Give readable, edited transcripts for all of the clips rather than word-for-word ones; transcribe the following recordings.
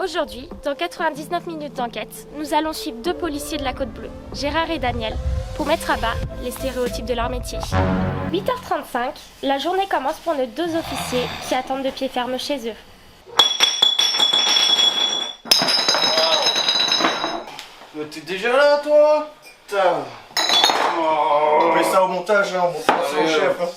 Aujourd'hui, dans 99 minutes d'enquête, nous allons suivre deux policiers de la Côte Bleue, Gérard et Daniel, pour mettre à bas les stéréotypes de leur métier. 8h35, la journée commence pour nos deux officiers qui attendent de pied ferme chez eux. T'es déjà là, toi? Putain. On met ça au montage, hein, on monte pas sur le chef. Hein.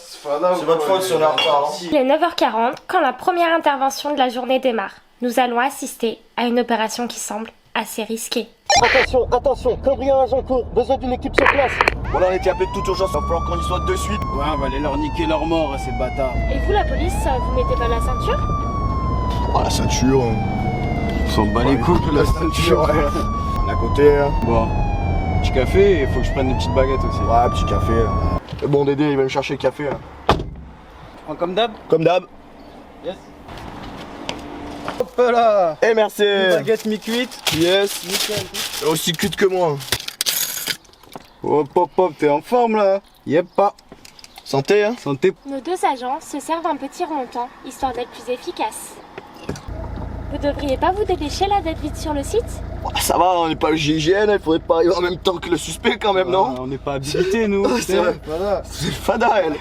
C'est votre faute si on est en retard. Hein. Il est 9h40 quand la première intervention de la journée démarre. Nous allons assister à une opération qui semble assez risquée. Attention, attention, cambriolage en cours, besoin d'une équipe sur place. Bon là on était appelé de toute urgence, il va falloir qu'on y soit de suite. Ouais, on va aller leur niquer leur mort à ces bâtards. Et vous la police, vous mettez pas la ceinture? Oh la ceinture. On s'en bat les couilles de la ceinture. On est à côté. Hein. Bon, petit café, il faut que je prenne des petites baguettes aussi. Ouais, petit café. C'est bon Dédé, il va me chercher le café. Hein. Prends comme d'hab. Comme d'hab. Yes. Hop là. Eh merci. Une baguette mi-cuite. Yes. Nickel. Aussi cuite que moi. Hop hop hop, t'es en forme là? Yep pas. Santé hein. Santé. Nos deux agents se servent un petit remontant, histoire d'être plus efficaces. Vous devriez pas vous dépêcher là d'être vite sur le site? Ça va, on n'est pas le GIGN, il faudrait pas arriver en même temps que le suspect quand même, non? On n'est pas habilités nous. C'est vrai. Voilà. C'est le fada elle.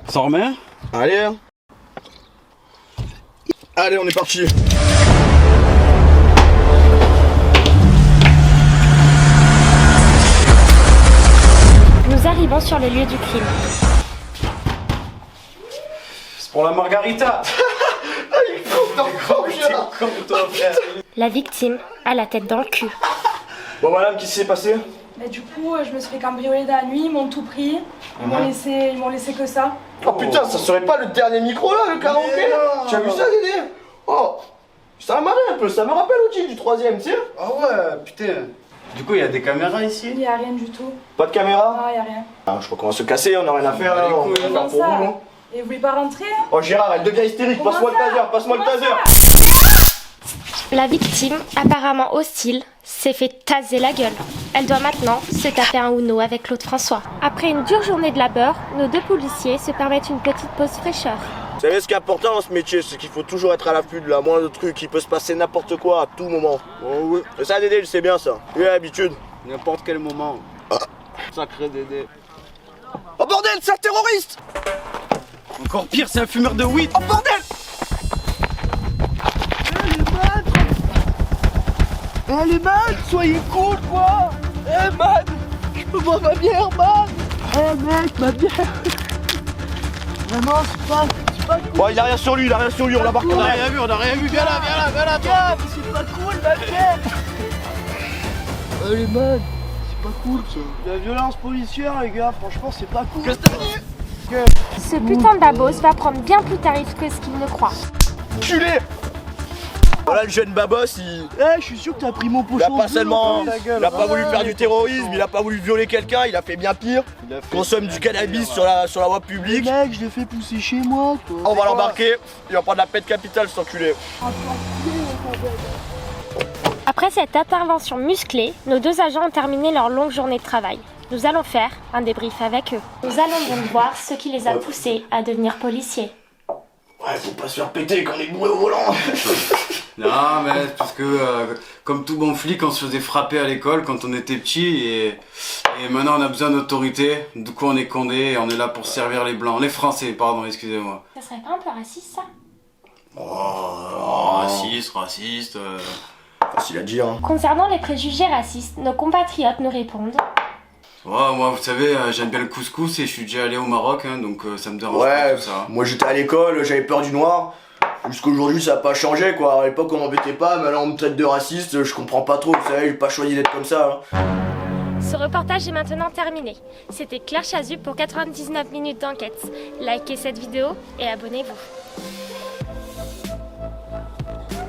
S'en remet? Allez hein. Allez, on est parti. Nous arrivons sur le lieu du crime. C'est pour la margarita. La victime a la tête dans le cul. Bon madame, qu'est-ce qui s'est passé? Bah, du coup, je me suis fait cambrioler dans la nuit, ils m'ont tout pris. Ils m'ont laissé que ça. Oh putain, ça serait pas le dernier micro là, le karaoké là? Tu as vu ça Dédé? Oh, ça m'a marré un peu, ça me rappelle Odile du 3ème, tu sais? Ah ouais, putain. Du coup, il y a des caméras ici? Il n'y a rien du tout. Pas de caméra? Ah, il n'y a rien. Ah, je crois qu'on va se casser, on a rien à faire là, on va faire Comment pour ça? vous. Hein. Et vous voulez pas rentrer hein? Oh Gérard, elle devient hystérique, Comment passe-moi le ça? taser, passe-moi le Comment taser! La victime, apparemment hostile, s'est fait taser la gueule. Elle doit maintenant se taper un Uno avec Claude François. Après une dure journée de labeur, nos deux policiers se permettent une petite pause fraîcheur. Vous savez ce qui est important dans ce métier, c'est qu'il faut toujours être à l'affût de la moindre truc, il peut se passer n'importe quoi à tout moment. Oh oui. Et ça Dédé, il sait bien ça, il a l'habitude. N'importe quel moment. Sacré Dédé. Oh bordel, c'est un terroriste! Encore pire, c'est un fumeur de weed. Oh bordel! Eh les man, soyez cool quoi. Eh man, je peux boire ma bière man. Eh mec, ma bière. Vraiment, c'est pas cool. Bon, il a rien sur lui, on l'embarque quand même. vu, on a rien vu. Viens là, viens là. Gars, mais c'est pas cool ma bière. Allez man, c'est pas cool ça. La violence policière les gars, franchement c'est pas cool. Ce putain de babos va prendre bien plus tarif que ce qu'il ne croit. Culé! Voilà le jeune babos, il Eh, je suis sûr que t'as pris mon a pochon. pas seulement, il a pas voulu faire du du terrorisme, il a pas voulu violer quelqu'un, il a fait bien pire. Consomme du cannabis sur la voie publique. Mec, je l'ai fait pousser chez moi quoi. On va l'embarquer, il va prendre la pète capitale cet enculé. Après cette intervention musclée, nos deux agents ont terminé leur longue journée de travail. Nous allons faire un débrief avec eux. Nous allons donc voir ce qui les a poussés à devenir policiers. Ouais, faut pas se faire péter quand on est bourré au volant. Non, mais c'est parce que, comme tout bon flic, on se faisait frapper à l'école quand on était petit et maintenant on a besoin d'autorité. Du coup, on est condé et on est là pour servir les blancs. Les Français, pardon, excusez-moi. Ça serait pas un peu raciste ça? Raciste. Facile à dire. Hein. Concernant les préjugés racistes, nos compatriotes nous répondent. Ouais, moi, vous savez, j'aime bien le couscous et je suis déjà allé au Maroc, hein, donc ça me dérange pas Ouais, tout ça. moi j'étais à l'école, j'avais peur du noir. Jusqu'aujourd'hui ça a pas changé quoi. À l'époque on m'embêtait pas, mais là on me traite de raciste, je comprends pas trop, vous savez, j'ai pas choisi d'être comme ça. Hein. Ce reportage est maintenant terminé. C'était Claire Chazut pour 99 minutes d'enquête. Likez cette vidéo et abonnez-vous.